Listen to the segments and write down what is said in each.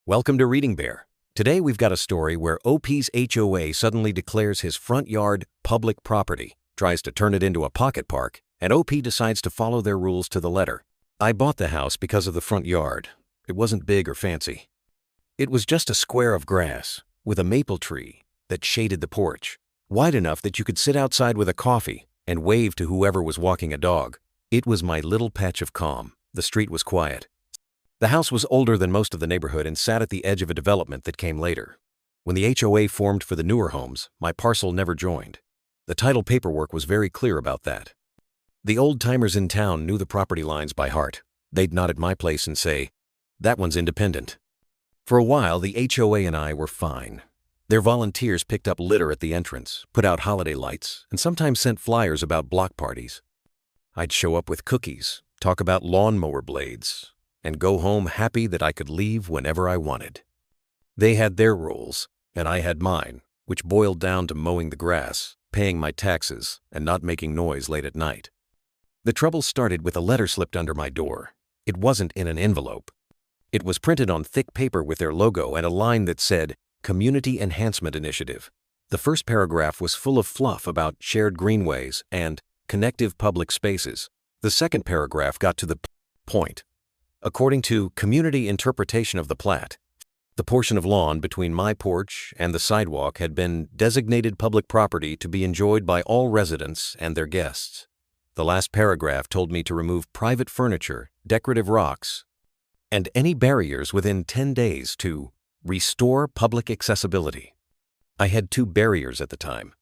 Welcome to Reading Bear. Today we've got a story where OP's HOA suddenly declares his front yard public property, tries to turn it into a pocket park, and OP decides to follow their rules to the letter. I bought the house because of the front yard. It wasn't big or fancy. It was just a square of grass with a maple tree that shaded the porch, wide enough that you could sit outside with a coffee and wave to whoever was walking a dog. It was my little patch of calm. The street was quiet. The house was older than most of the neighborhood and sat at the edge of a development that came later. When the HOA formed for the newer homes, my parcel never joined. The title paperwork was very clear about that. The old-timers in town knew the property lines by heart. They'd nod at my place and say, "That one's independent." For a while, the HOA and I were fine. Their volunteers picked up litter at the entrance, put out holiday lights, and sometimes sent flyers about block parties. I'd show up with cookies, talk about lawnmower blades, and go home happy that I could leave whenever I wanted. They had their rules, and I had mine, which boiled down to mowing the grass, paying my taxes, and not making noise late at night. The trouble started with a letter slipped under my door. It wasn't in an envelope. It was printed on thick paper with their logo and a line that said, "Community Enhancement Initiative." The first paragraph was full of fluff about shared greenways and connective public spaces. The second paragraph got to the point. According to community interpretation of the plat, the portion of lawn between my porch and the sidewalk had been designated public property to be enjoyed by all residents and their guests. The last paragraph told me to remove private furniture, decorative rocks, and any barriers within 10 days to restore public accessibility. I had 2 barriers at the time,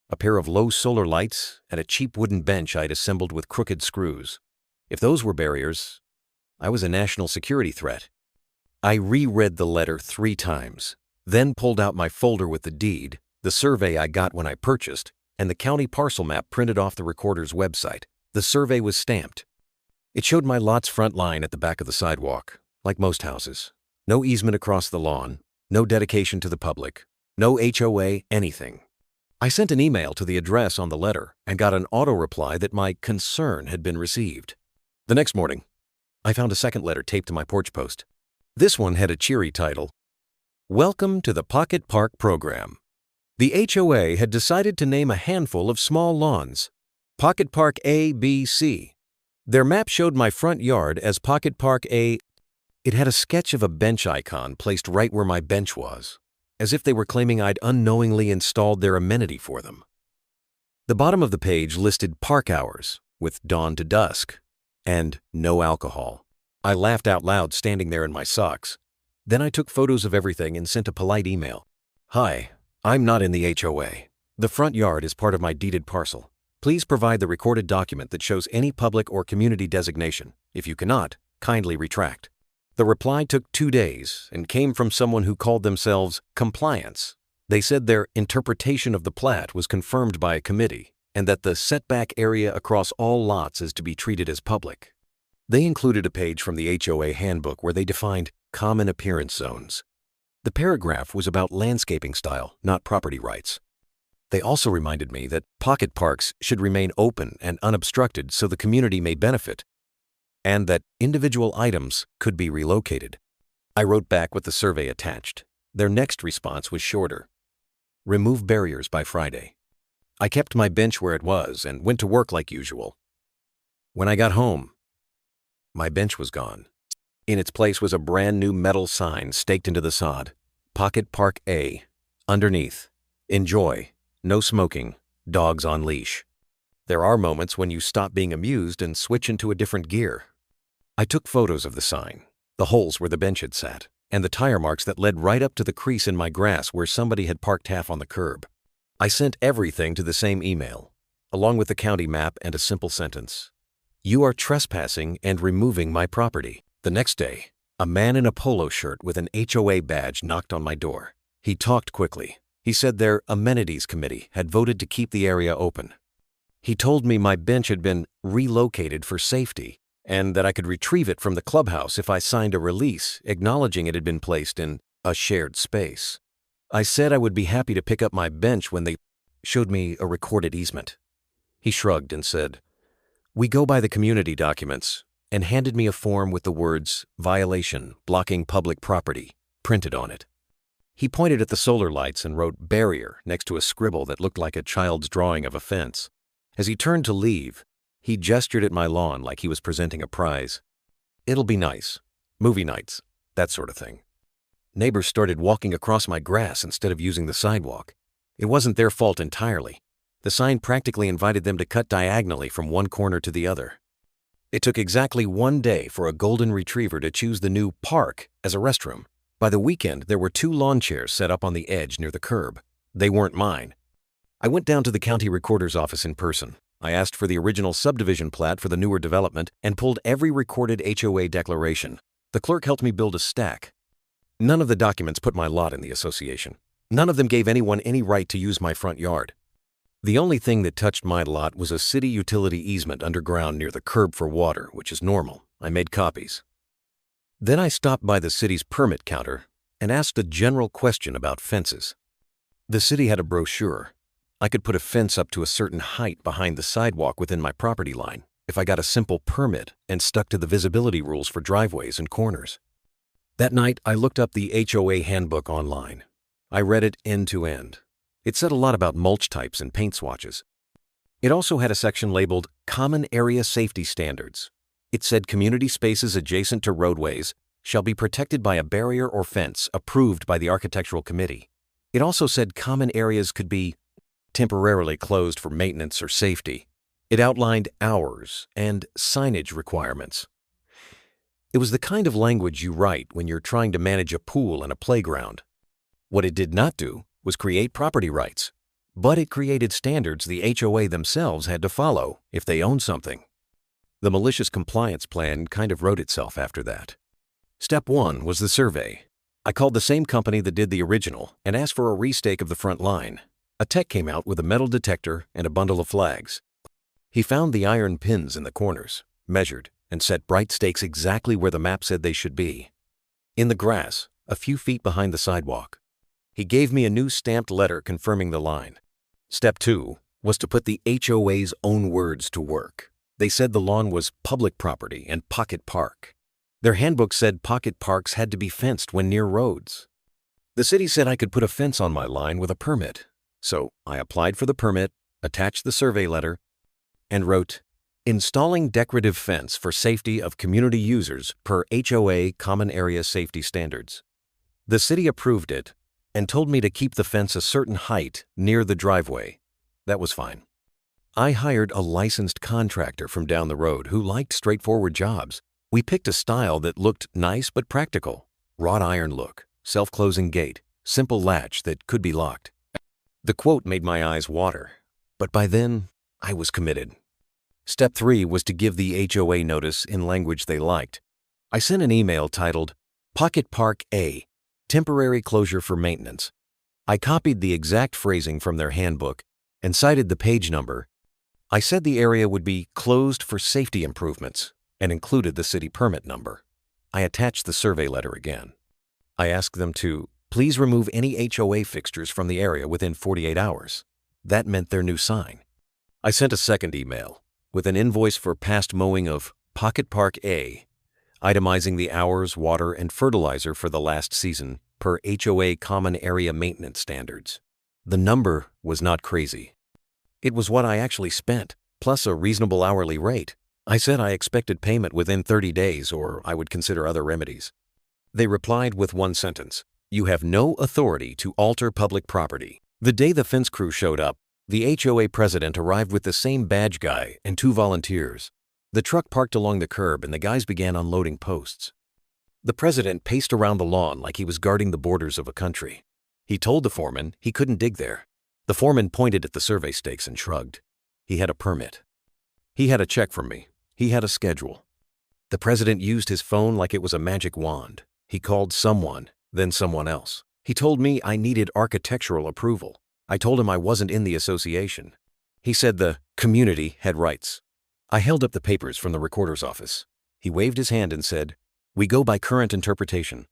a pair of low solar lights and a cheap wooden bench I'd assembled with crooked screws. If those were barriers, I was a national security threat. I reread the letter 3 times, then pulled out my folder with the deed, the survey I got when I purchased, and the county parcel map printed off the recorder's website. The survey was stamped. It showed my lot's front line at the back of the sidewalk, like most houses. No easement across the lawn, no dedication to the public, no HOA, anything. I sent an email to the address on the letter and got an auto reply that my concern had been received. The next morning, I found a second letter taped to my porch post. This one had a cheery title, "Welcome to the Pocket Park Program." The HOA had decided to name a handful of small lawns, Pocket Park A, B, C. Their map showed my front yard as Pocket Park A. It had a sketch of a bench icon placed right where my bench was, as if they were claiming I'd unknowingly installed their amenity for them. The bottom of the page listed park hours, with dawn to dusk, and no alcohol. I laughed out loud standing there in my socks. Then I took photos of everything and sent a polite email. "Hi, I'm not in the HOA. The front yard is part of my deeded parcel. Please provide the recorded document that shows any public or community designation. If you cannot, kindly retract." The reply took 2 days and came from someone who called themselves Compliance. They said their interpretation of the plat was confirmed by a committee, and that the setback area across all lots is to be treated as public. They included a page from the HOA handbook where they defined common appearance zones. The paragraph was about landscaping style, not property rights. They also reminded me that pocket parks should remain open and unobstructed so the community may benefit, and that individual items could be relocated. I wrote back with the survey attached. Their next response was shorter. "Remove barriers by Friday." I kept my bench where it was and went to work like usual. When I got home, my bench was gone. In its place was a brand new metal sign staked into the sod. Pocket Park A. Underneath, "Enjoy. No smoking. Dogs on leash." There are moments when you stop being amused and switch into a different gear. I took photos of the sign, the holes where the bench had sat, and the tire marks that led right up to the crease in my grass where somebody had parked half on the curb. I sent everything to the same email, along with the county map and a simple sentence. "You are trespassing and removing my property." The next day, a man in a polo shirt with an HOA badge knocked on my door. He talked quickly. He said their amenities committee had voted to keep the area open. He told me my bench had been relocated for safety and that I could retrieve it from the clubhouse if I signed a release acknowledging it had been placed in a shared space. I said I would be happy to pick up my bench when they showed me a recorded easement. He shrugged and said, "We go by the community documents," and handed me a form with the words "violation, blocking public property," printed on it. He pointed at the solar lights and wrote barrier next to a scribble that looked like a child's drawing of a fence. As he turned to leave, he gestured at my lawn like he was presenting a prize. "It'll be nice. Movie nights, that sort of thing." Neighbors started walking across my grass instead of using the sidewalk. It wasn't their fault entirely. The sign practically invited them to cut diagonally from one corner to the other. It took exactly 1 day for a golden retriever to choose the new park as a restroom. By the weekend, there were 2 lawn chairs set up on the edge near the curb. They weren't mine. I went down to the county recorder's office in person. I asked for the original subdivision plat for the newer development and pulled every recorded HOA declaration. The clerk helped me build a stack. None of the documents put my lot in the association. None of them gave anyone any right to use my front yard. The only thing that touched my lot was a city utility easement underground near the curb for water, which is normal. I made copies. Then I stopped by the city's permit counter and asked a general question about fences. The city had a brochure. I could put a fence up to a certain height behind the sidewalk within my property line if I got a simple permit and stuck to the visibility rules for driveways and corners. That night, I looked up the HOA handbook online. I read it end to end. It said a lot about mulch types and paint swatches. It also had a section labeled Common Area Safety Standards. It said community spaces adjacent to roadways shall be protected by a barrier or fence approved by the Architectural Committee. It also said common areas could be temporarily closed for maintenance or safety. It outlined hours and signage requirements. It was the kind of language you write when you're trying to manage a pool and a playground. What it did not do was create property rights, but it created standards the HOA themselves had to follow if they owned something. The Malicious compliance plan kind of wrote itself after that. Step 1 was the survey. I called the same company that did the original and asked for a restake of the front line. A tech came out with a metal detector and a bundle of flags. He found the iron pins in the corners, measured, and set bright stakes exactly where the map said they should be. In the grass, a few feet behind the sidewalk. He gave me a new stamped letter confirming the line. Step 2 was to put the HOA's own words to work. They said the lawn was public property and pocket park. Their handbook said pocket parks had to be fenced when near roads. The city said I could put a fence on my line with a permit. So I applied for the permit, attached the survey letter, and wrote, "Installing decorative fence for safety of community users per HOA Common Area Safety Standards." The city approved it and told me to keep the fence a certain height near the driveway. That was fine. I hired a licensed contractor from down the road who liked straightforward jobs. We picked a style that looked nice but practical. Wrought iron look, self-closing gate, simple latch that could be locked. The quote made my eyes water, but by then, I was committed. Step 3 was to give the HOA notice in language they liked. I sent an email titled, Pocket Park A, Temporary Closure for Maintenance. I copied the exact phrasing from their handbook and cited the page number. I said the area would be closed for safety improvements and included the city permit number. I attached the survey letter again. I asked them to please remove any HOA fixtures from the area within 48 hours. That meant their new sign. I sent a second email with an invoice for past mowing of Pocket Park A, itemizing the hours, water, and fertilizer for the last season per HOA Common Area Maintenance Standards. The number was not crazy. It was what I actually spent, plus a reasonable hourly rate. I said I expected payment within 30 days or I would consider other remedies. They replied with one sentence, "You have no authority to alter public property." The day the fence crew showed up, the HOA president arrived with the same badge guy and 2 volunteers. The truck parked along the curb and the guys began unloading posts. The president paced around the lawn like he was guarding the borders of a country. He told the foreman he couldn't dig there. The foreman pointed at the survey stakes and shrugged. He had a permit. He had a check from me. He had a schedule. The president used his phone like it was a magic wand. He called someone, then someone else. He told me I needed architectural approval. I told him I wasn't in the association. He said the community had rights. I held up the papers from the recorder's office. He waved his hand and said, "We go by current interpretation."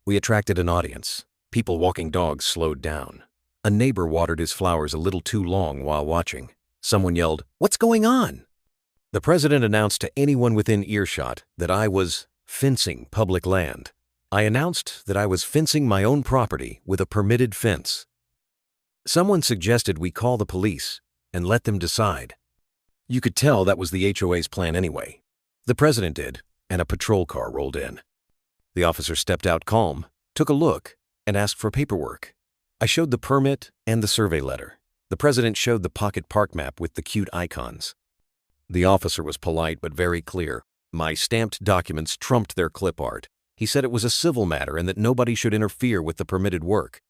We attracted an audience. People walking dogs slowed down. A neighbor watered his flowers a little too long while watching. Someone yelled, "What's going on?" The president announced to anyone within earshot that I was fencing public land. I announced that I was fencing my own property with a permitted fence. Someone suggested we call the police and let them decide. You could tell that was the HOA's plan anyway. The president did, and a patrol car rolled in. The officer stepped out calm, took a look, and asked for paperwork. I showed the permit and the survey letter. The president showed the pocket park map with the cute icons. The officer was polite but very clear. My stamped documents trumped their clip art. He said it was a civil matter and that nobody should interfere with the permitted work.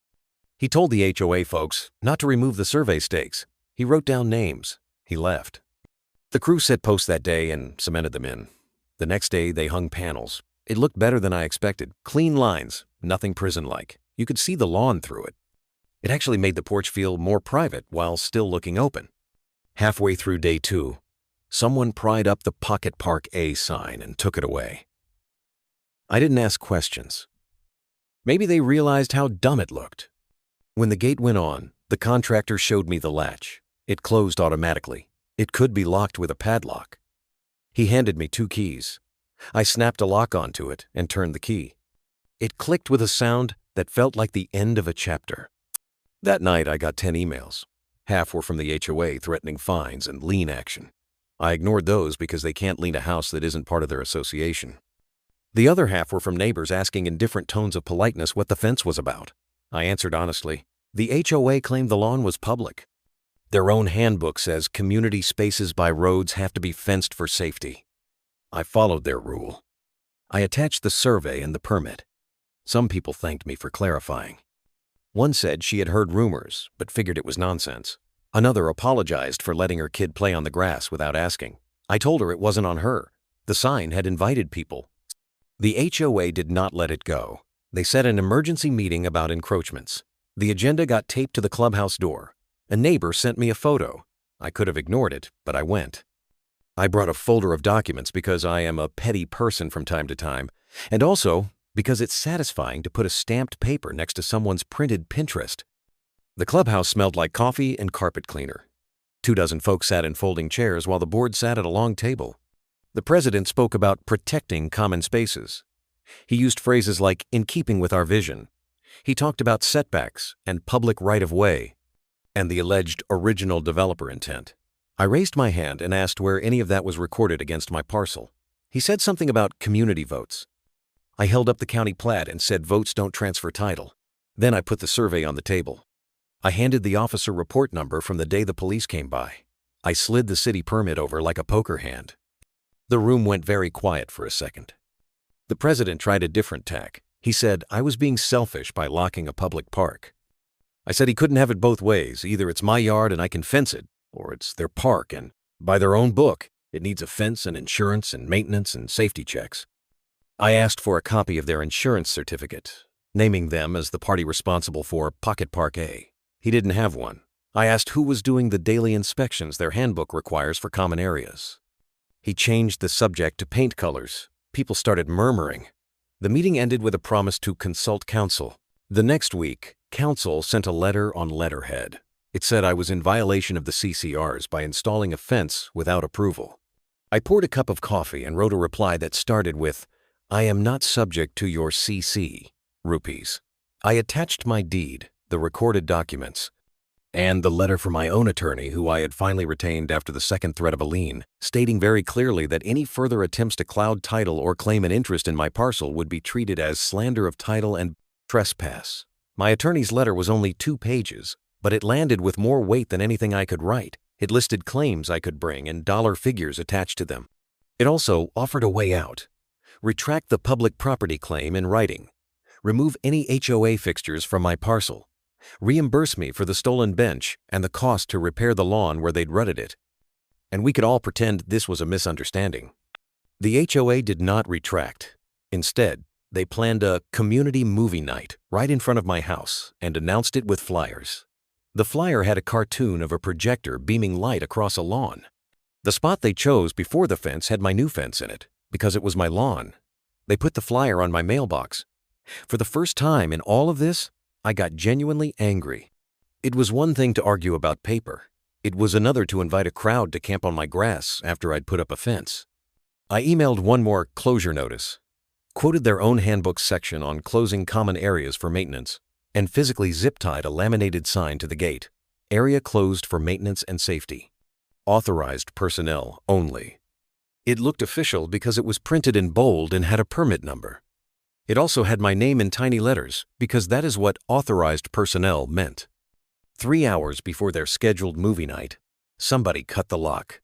He told the HOA folks not to remove the survey stakes. He wrote down names. He left. The crew set posts that day and cemented them in. The next day, they hung panels. It looked better than I expected. Clean lines, nothing prison-like. You could see the lawn through it. It actually made the porch feel more private while still looking open. Halfway through day 2, someone pried up the Pocket Park A sign and took it away. I didn't ask questions. Maybe they realized how dumb it looked. When the gate went on, the contractor showed me the latch. It closed automatically. It could be locked with a padlock. He handed me 2 keys. I snapped a lock onto it and turned the key. It clicked with a sound that felt like the end of a chapter. That night, I got 10 emails. Half were from the HOA threatening fines and lien action. I ignored those because they can't lien a house that isn't part of their association. The other half were from neighbors asking in different tones of politeness what the fence was about. I answered honestly. The HOA claimed the lawn was public. Their own handbook says community spaces by roads have to be fenced for safety. I followed their rule. I attached the survey and the permit. Some people thanked me for clarifying. One said she had heard rumors, but figured it was nonsense. Another apologized for letting her kid play on the grass without asking. I told her it wasn't on her. The sign had invited people. The HOA did not let it go. They set an emergency meeting about encroachments. The agenda got taped to the clubhouse door. A neighbor sent me a photo. I could have ignored it, but I went. I brought a folder of documents because I am a petty person from time to time, and also because it's satisfying to put a stamped paper next to someone's printed Pinterest. The clubhouse smelled like coffee and carpet cleaner. 24 folks sat in folding chairs while the board sat at a long table. The president spoke about protecting common spaces. He used phrases like, in keeping with our vision. He talked about setbacks and public right-of-way, and the alleged original developer intent. I raised my hand and asked where any of that was recorded against my parcel. He said something about community votes. I held up the county plat and said votes don't transfer title. Then I put the survey on the table. I handed the officer report number from the day the police came by. I slid the city permit over like a poker hand. The room went very quiet for a second. The president tried a different tack. He said I was being selfish by locking a public park. I said he couldn't have it both ways. Either it's my yard and I can fence it, or it's their park and, by their own book, it needs a fence and insurance and maintenance and safety checks. I asked for a copy of their insurance certificate, naming them as the party responsible for Pocket Park A. He didn't have one. I asked who was doing the daily inspections their handbook requires for common areas. He changed the subject to paint colors. People started murmuring. The meeting ended with a promise to consult counsel. The next week, counsel sent a letter on letterhead. It said I was in violation of the CCRs by installing a fence without approval. I poured a cup of coffee and wrote a reply that started with, I am not subject to your CC, rupees. I attached my deed, the recorded documents, and the letter from my own attorney who I had finally retained after the second threat of a lien, stating very clearly that any further attempts to cloud title or claim an interest in my parcel would be treated as slander of title and trespass. My attorney's letter was only 2 pages, but it landed with more weight than anything I could write. It listed claims I could bring and dollar figures attached to them. It also offered a way out. Retract the public property claim in writing. Remove any HOA fixtures from my parcel. Reimburse me for the stolen bench and the cost to repair the lawn where they'd rutted it. And we could all pretend this was a misunderstanding. The HOA did not retract. Instead, they planned a community movie night right in front of my house and announced it with flyers. The flyer had a cartoon of a projector beaming light across a lawn. The spot they chose before the fence had my new fence in it, because it was my lawn. They put the flyer on my mailbox. For the first time in all of this, I got genuinely angry. It was one thing to argue about paper. It was another to invite a crowd to camp on my grass after I'd put up a fence. I emailed one more closure notice. quoted their own handbook section on closing common areas for maintenance, and physically zip-tied a laminated sign to the gate. Area closed for maintenance and safety. Authorized personnel only. It looked official because it was printed in bold and had a permit number. It also had my name in tiny letters because that is what authorized personnel meant. 3 hours before their scheduled movie night, somebody cut the lock.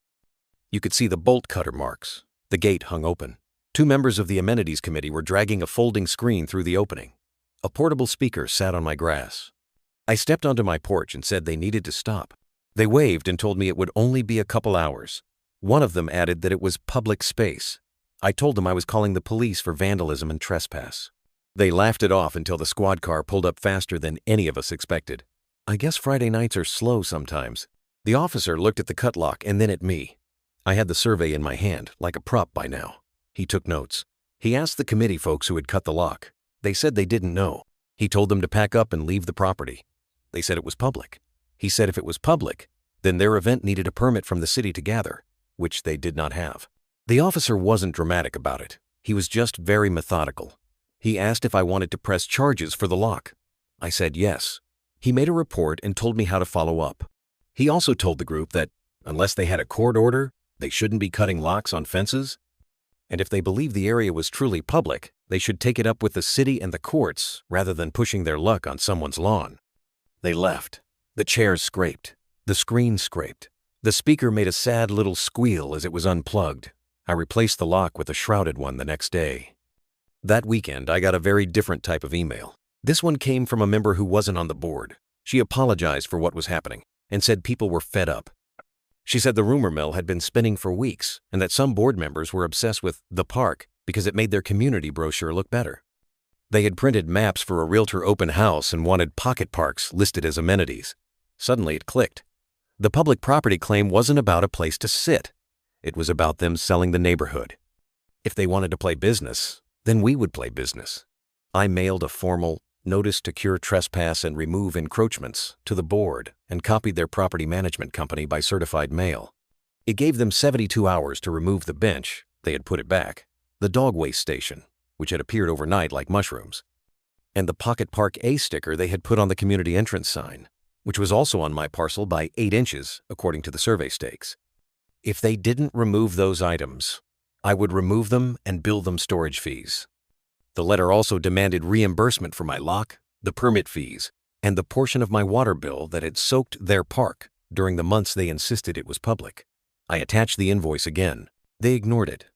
You could see the bolt cutter marks. The gate hung open. 2 members of the amenities committee were dragging a folding screen through the opening. A portable speaker sat on my grass. I stepped onto my porch and said they needed to stop. They waved and told me it would only be a couple hours. One of them added that it was public space. I told them I was calling the police for vandalism and trespass. They laughed it off until the squad car pulled up faster than any of us expected. I guess Friday nights are slow sometimes. The officer looked at the cut lock and then at me. I had the survey in my hand, like a prop by now. He took notes. He asked the committee folks who had cut the lock. They said they didn't know. He told them to pack up and leave the property. They said it was public. He said if it was public, then their event needed a permit from the city to gather, which they did not have. The officer wasn't dramatic about it. He was just very methodical. He asked if I wanted to press charges for the lock. I said yes. He made a report and told me how to follow up. He also told the group that, unless they had a court order, they shouldn't be cutting locks on fences. And if they believed the area was truly public, they should take it up with the city and the courts rather than pushing their luck on someone's lawn. They left. The chairs scraped. The screen scraped. The speaker made a sad little squeal as it was unplugged. I replaced the lock with a shrouded one the next day. That weekend, I got a very different type of email. This one came from a member who wasn't on the board. She apologized for what was happening and said people were fed up. She said the rumor mill had been spinning for weeks and that some board members were obsessed with the park because it made their community brochure look better. They had printed maps for a realtor open house and wanted pocket parks listed as amenities. Suddenly it clicked. The public property claim wasn't about a place to sit. It was about them selling the neighborhood. If they wanted to play business, then we would play business. I mailed a formal notice to cure trespass and remove encroachments to the board and copied their property management company by certified mail. It gave them 72 hours to remove the bench, they had put it back, the dog waste station, which had appeared overnight like mushrooms, and the Pocket Park A sticker they had put on the community entrance sign, which was also on my parcel by 8 inches, according to the survey stakes. If they didn't remove those items, I would remove them and bill them storage fees. The letter also demanded reimbursement for my lock, the permit fees, and the portion of my water bill that had soaked their park during the months they insisted it was public. I attached the invoice again. They ignored it.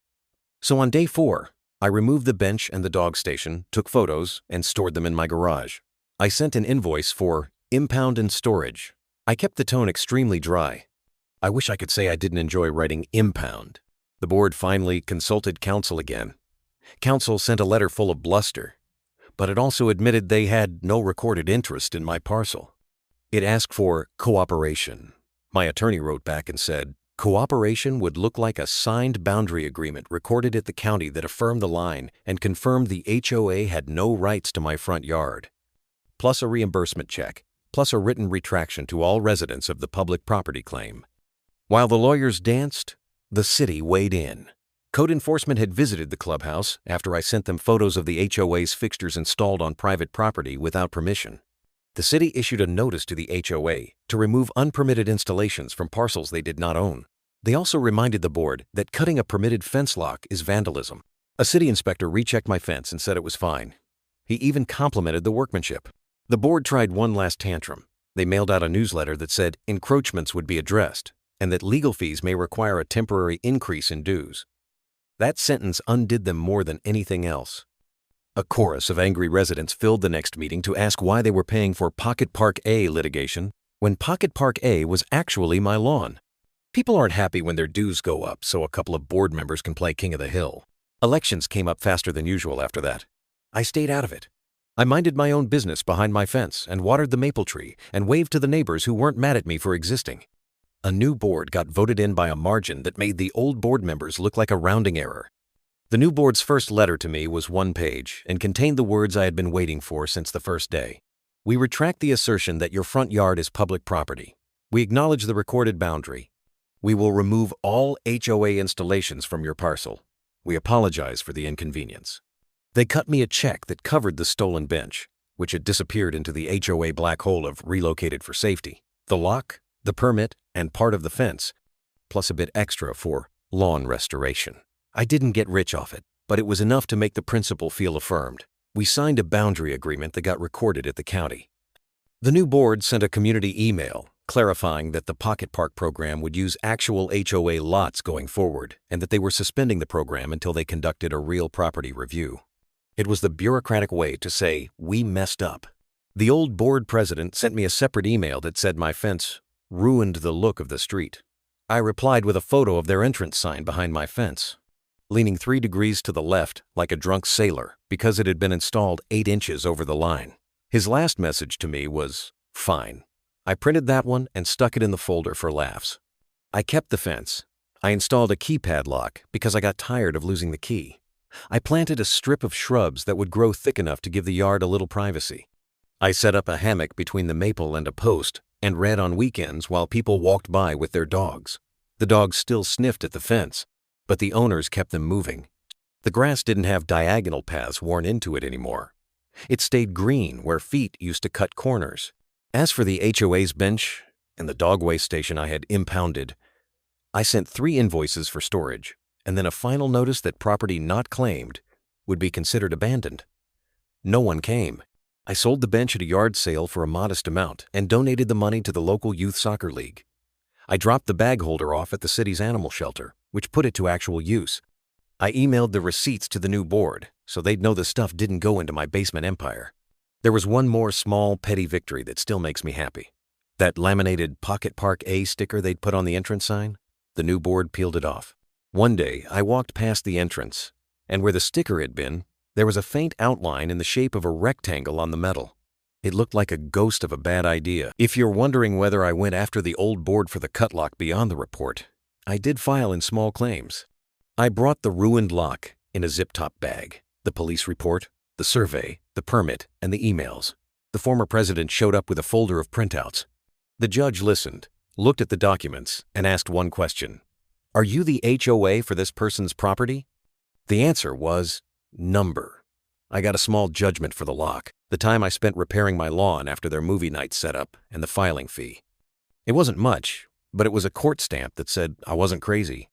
So on day 4, I removed the bench and the dog station, took photos, and stored them in my garage. I sent an invoice for impound and storage. I kept the tone extremely dry. I wish I could say I didn't enjoy writing impound. The board finally consulted counsel again. Counsel sent a letter full of bluster, but it also admitted they had no recorded interest in my parcel. It asked for cooperation. My attorney wrote back and said, cooperation would look like a signed boundary agreement recorded at the county that affirmed the line and confirmed the HOA had no rights to my front yard, plus a reimbursement check, plus a written retraction to all residents of the public property claim. While the lawyers danced, the city weighed in. Code enforcement had visited the clubhouse after I sent them photos of the HOA's fixtures installed on private property without permission. The city issued a notice to the HOA to remove unpermitted installations from parcels they did not own. They also reminded the board that cutting a permitted fence lock is vandalism. A city inspector rechecked my fence and said it was fine. He even complimented the workmanship. The board tried one last tantrum. They mailed out a newsletter that said encroachments would be addressed and that legal fees may require a temporary increase in dues. That sentence undid them more than anything else. A chorus of angry residents filled the next meeting to ask why they were paying for Pocket Park A litigation when Pocket Park A was actually my lawn. People aren't happy when their dues go up, so a couple of board members can play King of the Hill. Elections came up faster than usual after that. I stayed out of it. I minded my own business behind my fence and watered the maple tree and waved to the neighbors who weren't mad at me for existing. A new board got voted in by a margin that made the old board members look like a rounding error. The new board's first letter to me was 1 page and contained the words I had been waiting for since the first day. We retract the assertion that your front yard is public property. We acknowledge the recorded boundary. We will remove all HOA installations from your parcel. We apologize for the inconvenience. They cut me a check that covered the stolen bench, which had disappeared into the HOA black hole of relocated for safety, the lock, the permit, and part of the fence, plus a bit extra for lawn restoration. I didn't get rich off it, but it was enough to make the principal feel affirmed. We signed a boundary agreement that got recorded at the county. The new board sent a community email clarifying that the Pocket Park program would use actual HOA lots going forward and that they were suspending the program until they conducted a real property review. It was the bureaucratic way to say, we messed up. The old board president sent me a separate email that said my fence ruined the look of the street. I replied with a photo of their entrance sign behind my fence, leaning 3 degrees to the left like a drunk sailor because it had been installed 8 inches over the line. His last message to me was, fine. I printed that one and stuck it in the folder for laughs. I kept the fence. I installed a keypad lock because I got tired of losing the key. I planted a strip of shrubs that would grow thick enough to give the yard a little privacy. I set up a hammock between the maple and a post and read on weekends while people walked by with their dogs. The dogs still sniffed at the fence, but the owners kept them moving. The grass didn't have diagonal paths worn into it anymore. It stayed green where feet used to cut corners. As for the HOA's bench and the dog waste station I had impounded, I sent 3 invoices for storage and then a final notice that property not claimed would be considered abandoned. No one came. I sold the bench at a yard sale for a modest amount and donated the money to the local youth soccer league. I dropped the bag holder off at the city's animal shelter, which put it to actual use. I emailed the receipts to the new board so they'd know the stuff didn't go into my basement empire. There was one more small, petty victory that still makes me happy. That laminated Pocket Park A sticker they'd put on the entrance sign, the new board peeled it off. One day, I walked past the entrance, and where the sticker had been, there was a faint outline in the shape of a rectangle on the metal. It looked like a ghost of a bad idea. If you're wondering whether I went after the old board for the cut lock beyond the report, I did file in small claims. I brought the ruined lock in a zip-top bag, the police report, the survey, the permit, and the emails. The former president showed up with a folder of printouts. The judge listened, looked at the documents, and asked one question. Are you the HOA for this person's property? The answer was number. I got a small judgment for the lock, the time I spent repairing my lawn after their movie night setup, and the filing fee. It wasn't much, but it was a court stamp that said I wasn't crazy.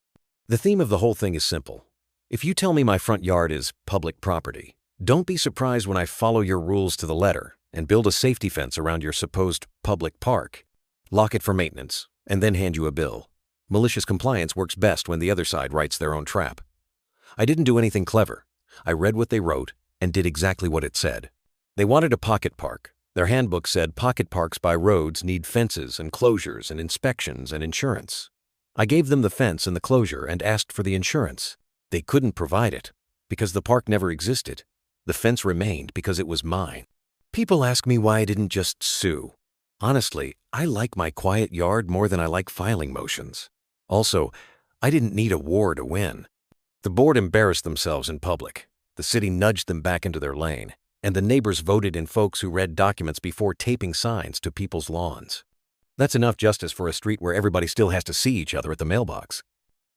The theme of the whole thing is simple. If you tell me my front yard is public property, don't be surprised when I follow your rules to the letter and build a safety fence around your supposed public park, lock it for maintenance, and then hand you a bill. Malicious compliance works best when the other side writes their own trap. I didn't do anything clever. I read what they wrote and did exactly what it said. They wanted a pocket park. Their handbook said pocket parks by roads need fences and closures and inspections and insurance. I gave them the fence and the closure and asked for the insurance. They couldn't provide it because the park never existed. The fence remained because it was mine. People ask me why I didn't just sue. Honestly, I like my quiet yard more than I like filing motions. Also, I didn't need a war to win. The board embarrassed themselves in public. The city nudged them back into their lane, and the neighbors voted in folks who read documents before taping signs to people's lawns. That's enough justice for a street where everybody still has to see each other at the mailbox.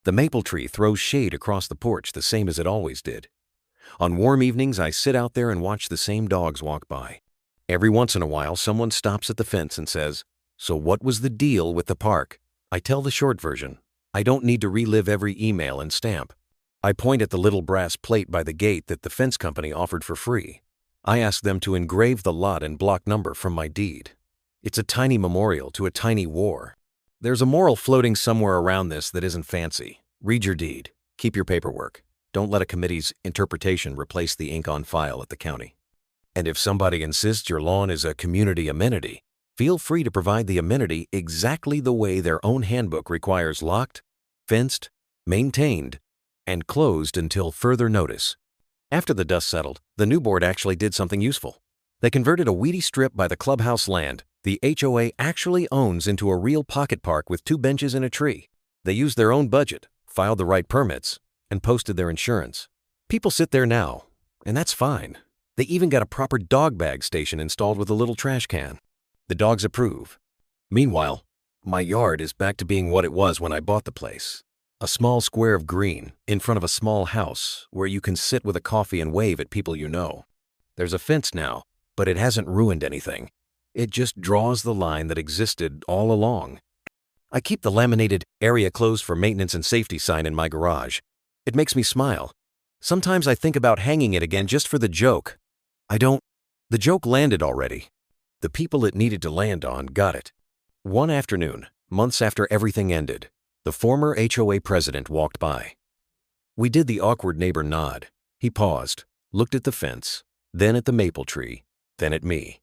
The maple tree throws shade across the porch the same as it always did. On warm evenings, I sit out there and watch the same dogs walk by. Every once in a while, someone stops at the fence and says, "So what was the deal with the park?" I tell the short version. I don't need to relive every email and stamp. I point at the little brass plate by the gate that the fence company offered for free. I ask them to engrave the lot and block number from my deed. It's a tiny memorial to a tiny war. There's a moral floating somewhere around this that isn't fancy. Read your deed. Keep your paperwork. Don't let a committee's interpretation replace the ink on file at the county. And if somebody insists your lawn is a community amenity, feel free to provide the amenity exactly the way their own handbook requires: locked, fenced, maintained, and closed until further notice. After the dust settled, the new board actually did something useful. They converted a weedy strip by the clubhouse land the HOA actually owns into a real pocket park with 2 benches and a tree. They used their own budget, filed the right permits, and posted their insurance. People sit there now, and that's fine. They even got a proper dog bag station installed with a little trash can. The dogs approve. Meanwhile, my yard is back to being what it was when I bought the place. A small square of green in front of a small house where you can sit with a coffee and wave at people you know. There's a fence now, but it hasn't ruined anything. It just draws the line that existed all along. I keep the laminated "Area closed for maintenance and safety" sign in my garage. It makes me smile. Sometimes I think about hanging it again just for the joke. I don't. The joke landed already. The people it needed to land on got it. One afternoon, months after everything ended, the former HOA president walked by. We did the awkward neighbor nod. He paused, looked at the fence, then at the maple tree, then at me.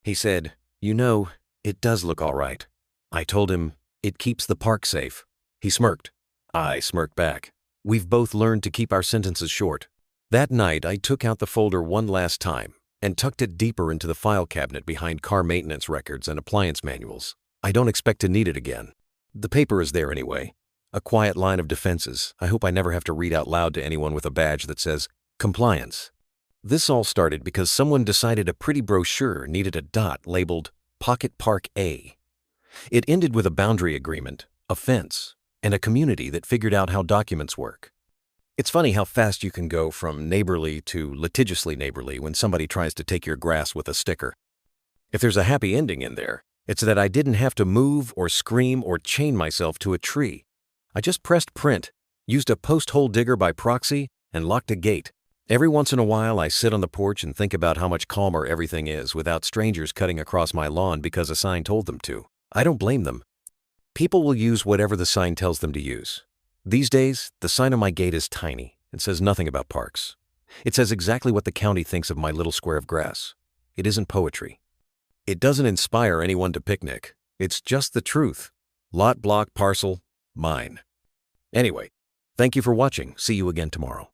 He said, "You know, it does look all right." I told him, "It keeps the park safe." He smirked. I smirked back. We've both learned to keep our sentences short. That night, I took out the folder one last time and tucked it deeper into the file cabinet behind car maintenance records and appliance manuals. I don't expect to need it again. The paper is there anyway. A quiet line of defenses. I hope I never have to read out loud to anyone with a badge that says, "Compliance." This all started because someone decided a pretty brochure needed a dot labeled Pocket Park A. It ended with a boundary agreement, a fence, and a community that figured out how documents work. It's funny how fast you can go from neighborly to litigiously neighborly when somebody tries to take your grass with a sticker. If there's a happy ending in there, it's that I didn't have to move or scream or chain myself to a tree. I just pressed print, used a post hole digger by proxy, and locked a gate. Every once in a while, I sit on the porch and think about how much calmer everything is without strangers cutting across my lawn because a sign told them to. I don't blame them. People will use whatever the sign tells them to use. These days, the sign on my gate is tiny and says nothing about parks. It says exactly what the county thinks of my little square of grass. It isn't poetry. It doesn't inspire anyone to picnic. It's just the truth. Lot, block, parcel, mine. Anyway, thank you for watching. See you again tomorrow.